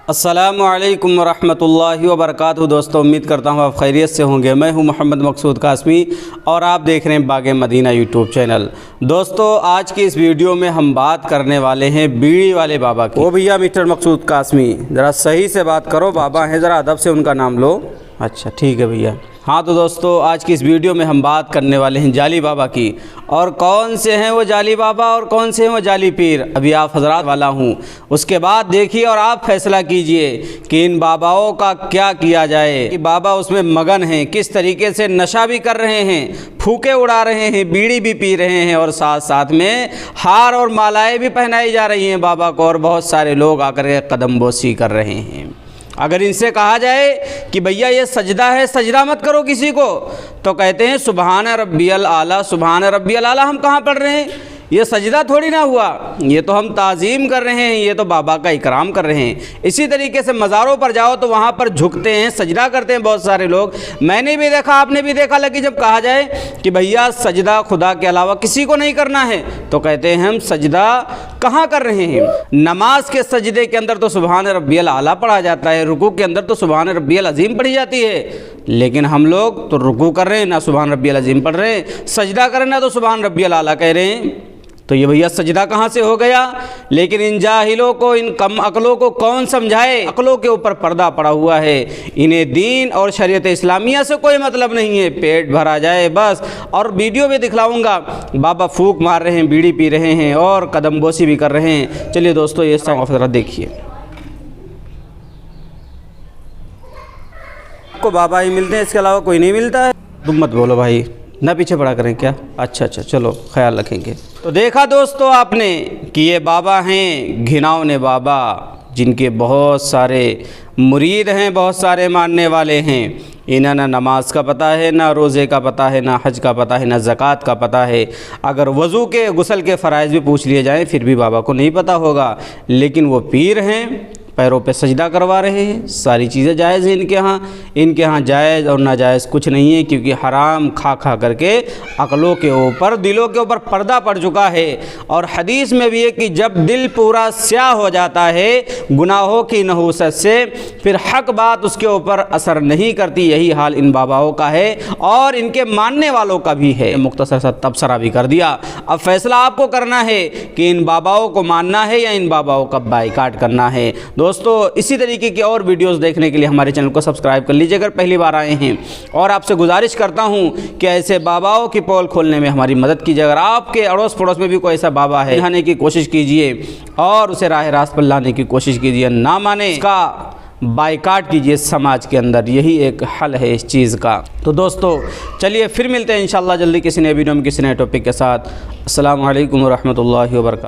अस्सलामु अलैकुम वरहमतुल्लाहि वबरकातुहू। दोस्तों, उम्मीद करता हूँ आप खैरियत से होंगे। मैं हूँ मोहम्मद मकसूद कासमी और आप देख रहे हैं बाग़े मदीना यूट्यूब चैनल। दोस्तों, आज की इस वीडियो में हम बात करने वाले हैं बीड़ी वाले बाबा की। ओ भैया मिस्टर मकसूद कासमी, ज़रा सही से बात करो। बाबा हैं, ज़रा अदब से उनका नाम लो। अच्छा ठीक है भैया। हाँ तो दोस्तों, आज की इस वीडियो में हम बात करने वाले हैं जाली बाबा की। और कौन से हैं वो जाली बाबा और कौन से हैं वो जाली पीर, अभी आप हजरात वाला हूँ। उसके बाद देखिए और आप फैसला कीजिए कि इन बाबाओं का क्या किया जाए। कि बाबा उसमें मगन हैं, किस तरीके से नशा भी कर रहे हैं, फूके उड़ा रहे हैं, बीड़ी भी पी रहे हैं और साथ साथ में हार और मालाएँ भी पहनाई जा रही हैं बाबा को। और बहुत सारे लोग आकर के कदम बोसी कर रहे हैं। अगर इनसे कहा जाए कि भैया ये सजदा है, सजदा मत करो किसी को, तो कहते हैं सुबहान रब्बियल आला, सुबहान रब्बियल आला हम कहाँ पढ़ रहे हैं? ये सजदा थोड़ी ना हुआ, ये तो हम ताज़ीम कर रहे हैं, ये तो बाबा का इकराम कर रहे हैं। इसी तरीके से मज़ारों पर जाओ तो वहाँ पर झुकते हैं, सजदा करते हैं बहुत सारे लोग। मैंने भी देखा, आपने भी देखा। लेकिन जब कहा जाए कि भैया सजदा खुदा के अलावा किसी को नहीं करना है, तो कहते हैं हम सजदा कहाँ कर रहे हैं? नमाज के सजदे के अंदर तो सुबहान रब्बियल आला पढ़ा जाता है, रुकू के अंदर तो सुबहान रब्बियल अज़ीम पढ़ी जाती है। लेकिन हम लोग तो रुकू कर रहे हैं, ना सुबहान रब्बियल अज़ीम पढ़ रहे हैं, सजदा कर रहे हैं, ना तो सुबहान रब्बियल आला कह रहे हैं। तो ये भैया सजदा कहाँ से हो गया? लेकिन इन जाहिलों को, इन कम अकलों को कौन समझाए? अकलों के ऊपर पर्दा पड़ा हुआ है। इन्हें दीन और शरीयत इस्लामिया से कोई मतलब नहीं है, पेट भरा जाए बस। और वीडियो भी दिखलाऊंगा, बाबा फूक मार रहे हैं, बीड़ी पी रहे हैं और कदम बोसी भी कर रहे हैं। चलिए दोस्तों, ये सब ज़रा देखिए। आपको बाबा ही मिलते हैं, इसके अलावा कोई नहीं मिलता है? तुम मत बोलो भाई, ना पीछे पड़ा करें क्या? अच्छा चलो, ख्याल रखेंगे। तो देखा दोस्तों आपने कि ये बाबा हैं घिनौने बाबा, जिनके बहुत सारे मुरीद हैं, बहुत सारे मानने वाले हैं। इन्हें ना नमाज का पता है, ना रोज़े का पता है, ना हज का पता है, ना ज़कात का पता है। अगर वज़ू के गुस्ल के फ़राइज़ भी पूछ लिए जाएँ फिर भी बाबा को नहीं पता होगा। लेकिन वो पीर हैं, पैरों पे सजदा करवा रहे हैं। सारी चीज़ें जायज़ हैं इनके यहाँ। इनके यहाँ जायज़ और नाजायज़ कुछ नहीं है, क्योंकि हराम खा खा करके अकलों के ऊपर, दिलों के ऊपर पर्दा पड़ चुका है। और हदीस में भी है कि जब दिल पूरा स्याह हो जाता है गुनाहों की नहूसत से, फिर हक बात उसके ऊपर असर नहीं करती। यही हाल इन बाबाओं का है और इनके मानने वालों का भी है। मुख्तसर सा तबसरा भी कर दिया। अब फैसला आपको करना है कि इन बाबाओं को मानना है या इन बाबाओं का बाइकाट करना है। दोस्तों, इसी तरीके की और वीडियोस देखने के लिए हमारे चैनल को सब्सक्राइब कर लीजिए अगर पहली बार आए हैं। और आपसे गुजारिश करता हूं कि ऐसे बाबाओं की पोल खोलने में हमारी मदद कीजिए। अगर आपके अड़ोस पड़ोस में भी कोई ऐसा बाबा है, दिखाने की कोशिश कीजिए और उसे राह रास्त पर लाने की कोशिश कीजिए। ना माने इसका बाइकाट कीजिए समाज के अंदर, यही एक हल है इस चीज़ का। तो दोस्तों चलिए फिर मिलते हैं इंशाल्लाह जल्दी किसी नए वीडियो में किसी नए टॉपिक के साथ। अस्सलामु अलैकुम वरहमतुल्लाहि वबरकातुहू।